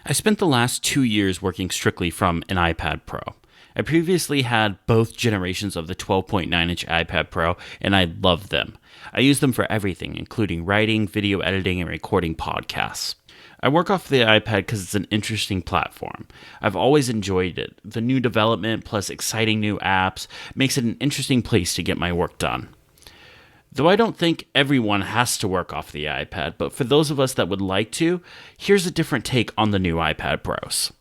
I spent the last 2 years working strictly from an iPad Pro. I previously had both generations of the 12.9-inch iPad Pro, and I loved them. I use them for everything, including writing, video editing, and recording podcasts. I work off the iPad because it's an interesting platform. I've always enjoyed it. The new development plus exciting new apps makes it an interesting place to get my work done. Though I don't think everyone has to work off the iPad, but for those of us that would like to, here's a different take on the new iPad Pros.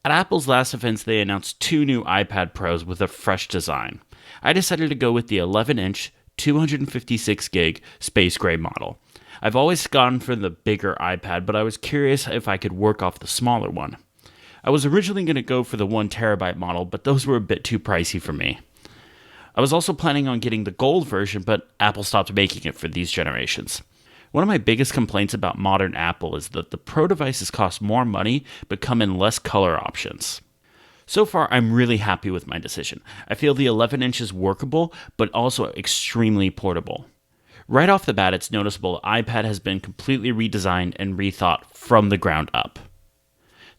At Apple's last events, they announced 2 new iPad Pros with a fresh design. I decided to go with the 11-inch, 256GB Space Gray model. I've always gone for the bigger iPad, but I was curious if I could work off the smaller one. I was originally going to go for the 1TB model, but those were a bit too pricey for me. I was also planning on getting the gold version, but Apple stopped making it for these generations. One of my biggest complaints about modern Apple is that the Pro devices cost more money but come in less color options. So far, I'm really happy with my decision. I feel the 11-inch is workable, but also extremely portable. Right off the bat, it's noticeable the iPad has been completely redesigned and rethought from the ground up.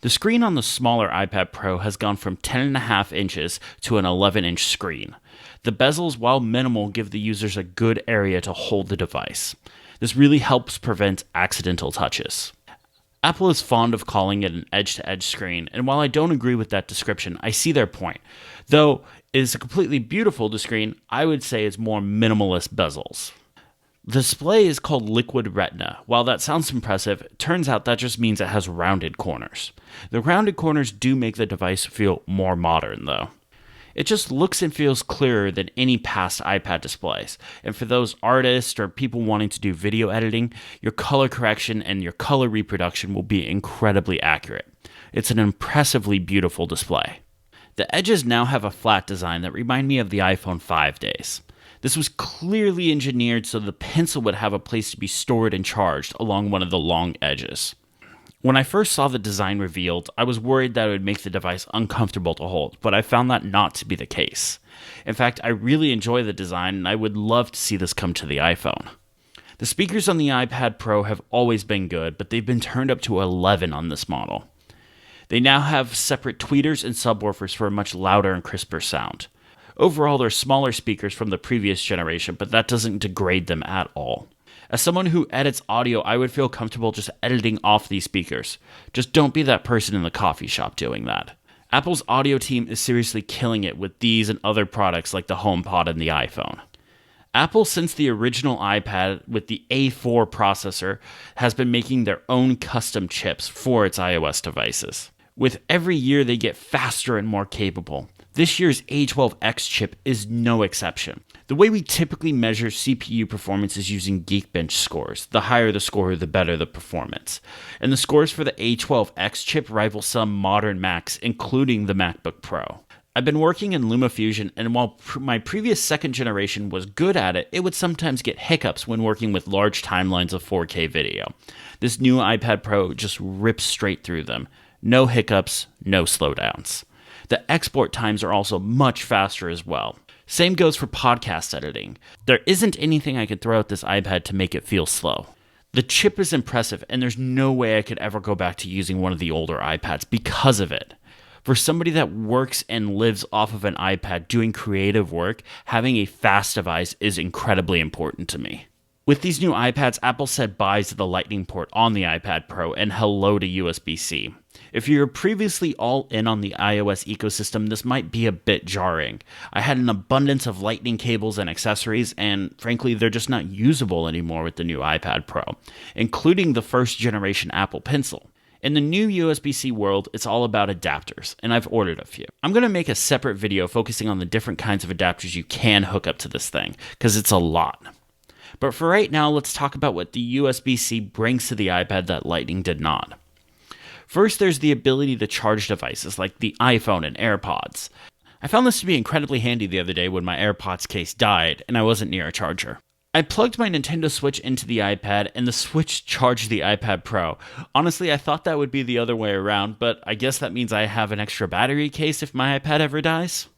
The screen on the smaller iPad Pro has gone from 10.5 inches to an 11-inch screen. The bezels, while minimal, give the users a good area to hold the device. This really helps prevent accidental touches. Apple is fond of calling it an edge-to-edge screen, and while I don't agree with that description, I see their point. Though it is a completely beautiful screen, I would say it's more minimalist bezels. The display is called Liquid Retina. While that sounds impressive, it turns out that just means it has rounded corners. The rounded corners do make the device feel more modern, though. It just looks and feels clearer than any past iPad displays. And for those artists or people wanting to do video editing, your color correction and your color reproduction will be incredibly accurate. It's an impressively beautiful display. The edges now have a flat design that remind me of the iPhone 5 days. This was clearly engineered so the pencil would have a place to be stored and charged along one of the long edges. When I first saw the design revealed, I was worried that it would make the device uncomfortable to hold, but I found that not to be the case. In fact, I really enjoy the design and I would love to see this come to the iPhone. The speakers on the iPad Pro have always been good, but they've been turned up to 11 on this model. They now have separate tweeters and subwoofers for a much louder and crisper sound. Overall, they're smaller speakers from the previous generation, but that doesn't degrade them at all. As someone who edits audio, I would feel comfortable just editing off these speakers. Just don't be that person in the coffee shop doing that. Apple's audio team is seriously killing it with these and other products like the HomePod and the iPhone. Apple, since the original iPad with the A4 processor, has been making their own custom chips for its iOS devices. With every year, they get faster and more capable. This year's A12X chip is no exception. The way we typically measure CPU performance is using Geekbench scores. The higher the score, the better the performance. And the scores for the A12X chip rival some modern Macs, including the MacBook Pro. I've been working in LumaFusion, and while my previous second generation was good at it, it would sometimes get hiccups when working with large timelines of 4K video. This new iPad Pro just rips straight through them. No hiccups, no slowdowns. The export times are also much faster as well. Same goes for podcast editing. There isn't anything I could throw at this iPad to make it feel slow. The chip is impressive, and there's no way I could ever go back to using one of the older iPads because of it. For somebody that works and lives off of an iPad doing creative work, having a fast device is incredibly important to me. With these new iPads, Apple said bye to the Lightning port on the iPad Pro and hello to USB-C. If you're previously all in on the iOS ecosystem, this might be a bit jarring. I had an abundance of Lightning cables and accessories, and frankly, they're just not usable anymore with the new iPad Pro, including the first generation Apple Pencil. In the new USB-C world, it's all about adapters, and I've ordered a few. I'm going to make a separate video focusing on the different kinds of adapters you can hook up to this thing, because it's a lot. But for right now, let's talk about what the USB-C brings to the iPad that Lightning did not. First, there's the ability to charge devices like the iPhone and AirPods. I found this to be incredibly handy the other day when my AirPods case died and I wasn't near a charger. I plugged my Nintendo Switch into the iPad and the Switch charged the iPad Pro. Honestly, I thought that would be the other way around, but I guess that means I have an extra battery case if my iPad ever dies.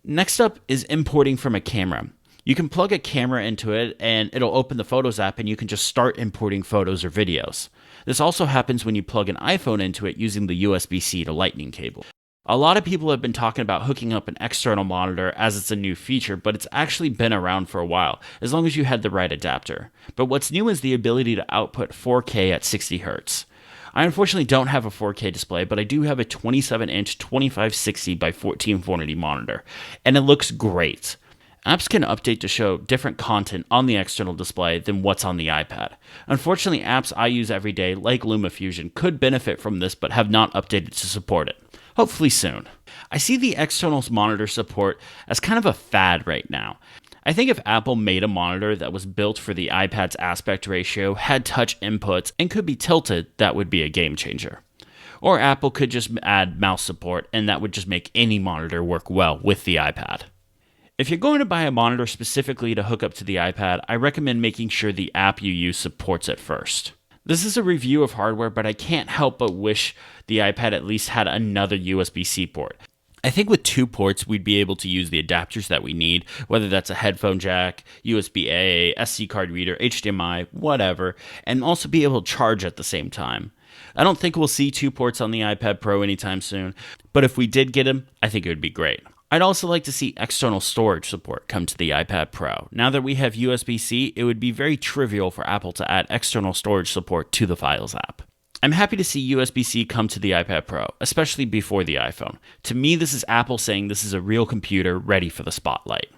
Next up is importing from a camera. You can plug a camera into it and it'll open the Photos app and you can just start importing photos or videos. This also happens when you plug an iPhone into it using the USB-C to Lightning cable. A lot of people have been talking about hooking up an external monitor as it's a new feature, but it's actually been around for a while, as long as you had the right adapter. But what's new is the ability to output 4K at 60 Hz. I unfortunately don't have a 4K display, but I do have a 27-inch 2560 by 1440 monitor, and it looks great. Apps can update to show different content on the external display than what's on the iPad. Unfortunately, apps I use every day, like LumaFusion, could benefit from this but have not updated to support it. Hopefully soon. I see the external monitor support as kind of a fad right now. I think if Apple made a monitor that was built for the iPad's aspect ratio, had touch inputs, and could be tilted, that would be a game changer. Or Apple could just add mouse support, and that would just make any monitor work well with the iPad. If you're going to buy a monitor specifically to hook up to the iPad, I recommend making sure the app you use supports it first. This is a review of hardware, but I can't help but wish the iPad at least had another USB-C port. I think with 2 ports, we'd be able to use the adapters that we need, whether that's a headphone jack, USB-A, SD card reader, HDMI, whatever, and also be able to charge at the same time. I don't think we'll see 2 ports on the iPad Pro anytime soon, but if we did get them, I think it would be great. I'd also like to see external storage support come to the iPad Pro. Now that we have USB-C, it would be very trivial for Apple to add external storage support to the Files app. I'm happy to see USB-C come to the iPad Pro, especially before the iPhone. To me, this is Apple saying this is a real computer ready for the spotlight.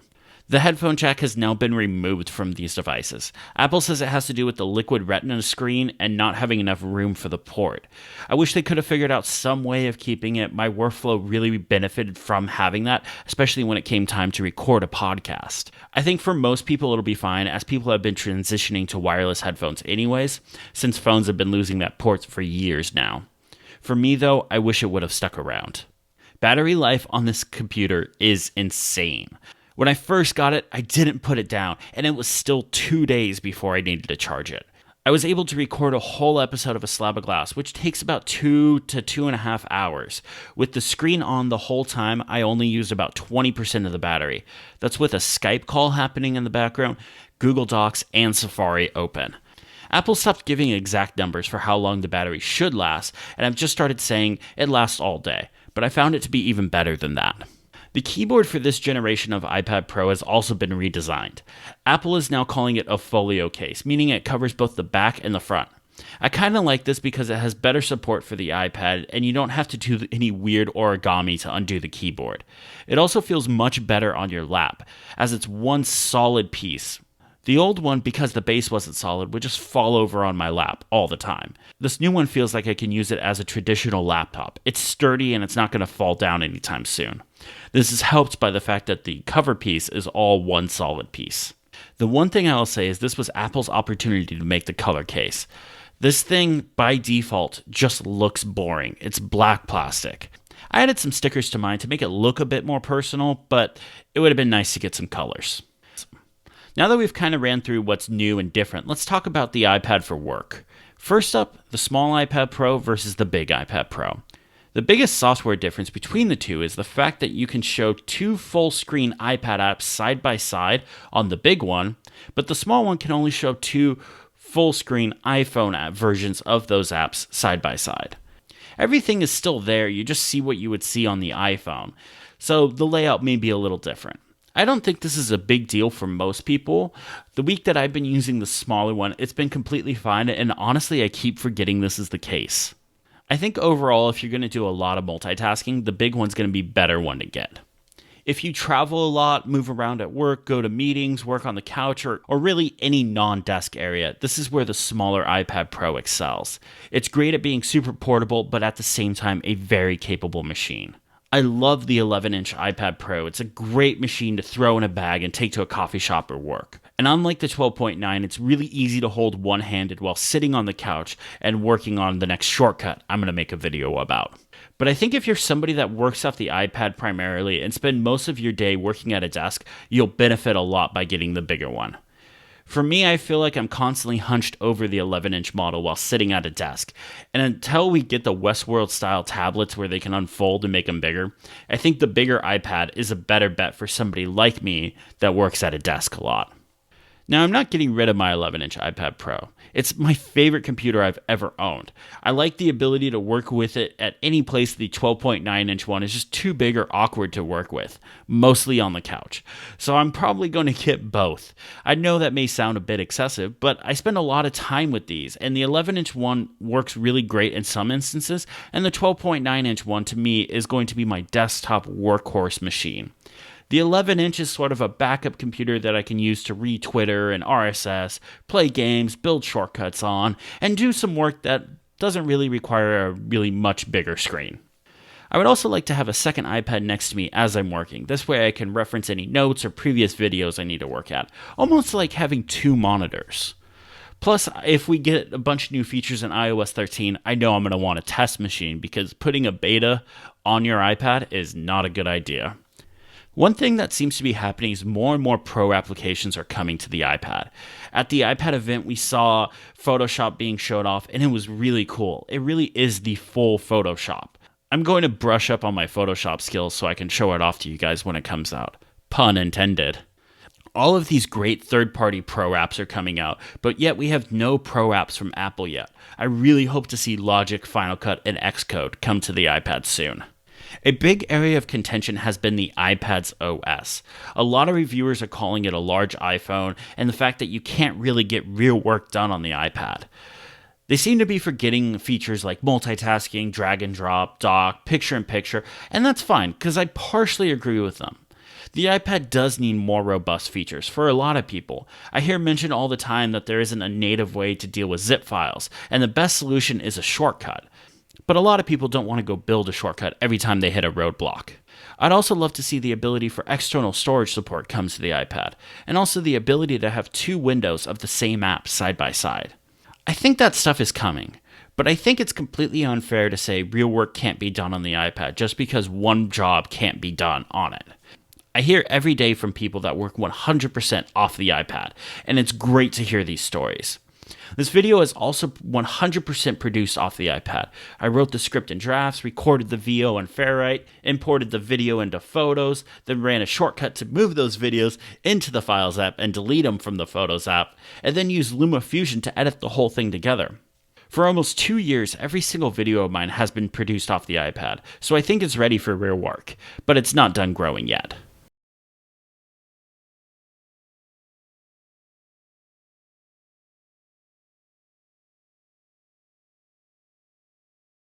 The headphone jack has now been removed from these devices. Apple says it has to do with the liquid retina screen and not having enough room for the port. I wish they could have figured out some way of keeping it. My workflow really benefited from having that, especially when it came time to record a podcast. I think for most people it'll be fine, as people have been transitioning to wireless headphones anyways, since phones have been losing that port for years now. For me though, I wish it would have stuck around. Battery life on this computer is insane. When I first got it, I didn't put it down, and it was still 2 days before I needed to charge it. I was able to record a whole episode of A Slab of Glass, which takes about 2 to 2.5 hours. With the screen on the whole time, I only used about 20% of the battery. That's with a Skype call happening in the background, Google Docs, and Safari open. Apple stopped giving exact numbers for how long the battery should last, and I've just started saying it lasts all day, but I found it to be even better than that. The keyboard for this generation of iPad Pro has also been redesigned. Apple is now calling it a folio case, meaning it covers both the back and the front. I kind of like this because it has better support for the iPad, and you don't have to do any weird origami to undo the keyboard. It also feels much better on your lap, as it's one solid piece. The old one, because the base wasn't solid, would just fall over on my lap all the time. This new one feels like I can use it as a traditional laptop. It's sturdy and it's not going to fall down anytime soon. This is helped by the fact that the cover piece is all one solid piece. The one thing I will say is this was Apple's opportunity to make the color case. This thing, by default, just looks boring. It's black plastic. I added some stickers to mine to make it look a bit more personal, but it would have been nice to get some colors. Now that we've kind of ran through what's new and different, let's talk about the iPad for work. First up, the small iPad Pro versus the big iPad Pro. The biggest software difference between the two is the fact that you can show 2 full-screen iPad apps side by side on the big one, but the small one can only show 2 full-screen iPhone app versions of those apps side by side. Everything is still there, you just see what you would see on the iPhone, so the layout may be a little different. I don't think this is a big deal for most people. The week that I've been using the smaller one, it's been completely fine, and honestly, I keep forgetting this is the case. I think overall, if you're going to do a lot of multitasking, the big one's going to be a better one to get. If you travel a lot, move around at work, go to meetings, work on the couch, or really any non-desk area, this is where the smaller iPad Pro excels. It's great at being super portable, but at the same time, a very capable machine. I love the 11-inch iPad Pro. It's a great machine to throw in a bag and take to a coffee shop or work. And unlike the 12.9, it's really easy to hold one-handed while sitting on the couch and working on the next shortcut I'm going to make a video about. But I think if you're somebody that works off the iPad primarily and spend most of your day working at a desk, you'll benefit a lot by getting the bigger one. For me, I feel like I'm constantly hunched over the 11-inch model while sitting at a desk. And until we get the Westworld-style tablets where they can unfold and make them bigger, I think the bigger iPad is a better bet for somebody like me that works at a desk a lot. Now, I'm not getting rid of my 11-inch iPad Pro. It's my favorite computer I've ever owned. I like the ability to work with it at any place. The 12.9-inch one is just too big or awkward to work with, mostly on the couch. So I'm probably going to get both. I know that may sound a bit excessive, but I spend a lot of time with these, and the 11-inch one works really great in some instances, and the 12.9-inch one to me is going to be my desktop workhorse machine. The 11-inch is sort of a backup computer that I can use to read Twitter and RSS, play games, build shortcuts on, and do some work that doesn't really require a really much bigger screen. I would also like to have a second iPad next to me as I'm working. This way I can reference any notes or previous videos I need to work at, almost like having two monitors. Plus, if we get a bunch of new features in iOS 13, I know I'm going to want a test machine because putting a beta on your iPad is not a good idea. One thing that seems to be happening is more and more pro applications are coming to the iPad. At the iPad event, we saw Photoshop being showed off, and it was really cool. It really is the full Photoshop. I'm going to brush up on my Photoshop skills so I can show it off to you guys when it comes out. Pun intended. All of these great third-party pro apps are coming out, but yet we have no pro apps from Apple yet. I really hope to see Logic, Final Cut, and Xcode come to the iPad soon. A big area of contention has been the iPad's OS. A lot of reviewers are calling it a large iPhone and the fact that you can't really get real work done on the iPad. They seem to be forgetting features like multitasking, drag and drop, dock, picture-in-picture, and that's fine because I partially agree with them. The iPad does need more robust features for a lot of people. I hear mentioned all the time that there isn't a native way to deal with zip files, and the best solution is a shortcut. But a lot of people don't want to go build a shortcut every time they hit a roadblock. I'd also love to see the ability for external storage support come to the iPad, and also the ability to have two windows of the same app side by side. I think that stuff is coming, but I think it's completely unfair to say real work can't be done on the iPad just because one job can't be done on it. I hear every day from people that work 100% off the iPad, and it's great to hear these stories. This video is also 100% produced off the iPad. I wrote the script in drafts, recorded the VO in Fairwrite, imported the video into Photos, then ran a shortcut to move those videos into the Files app and delete them from the Photos app, and then used LumaFusion to edit the whole thing together. For almost 2 years, every single video of mine has been produced off the iPad, so I think it's ready for real work, but it's not done growing yet.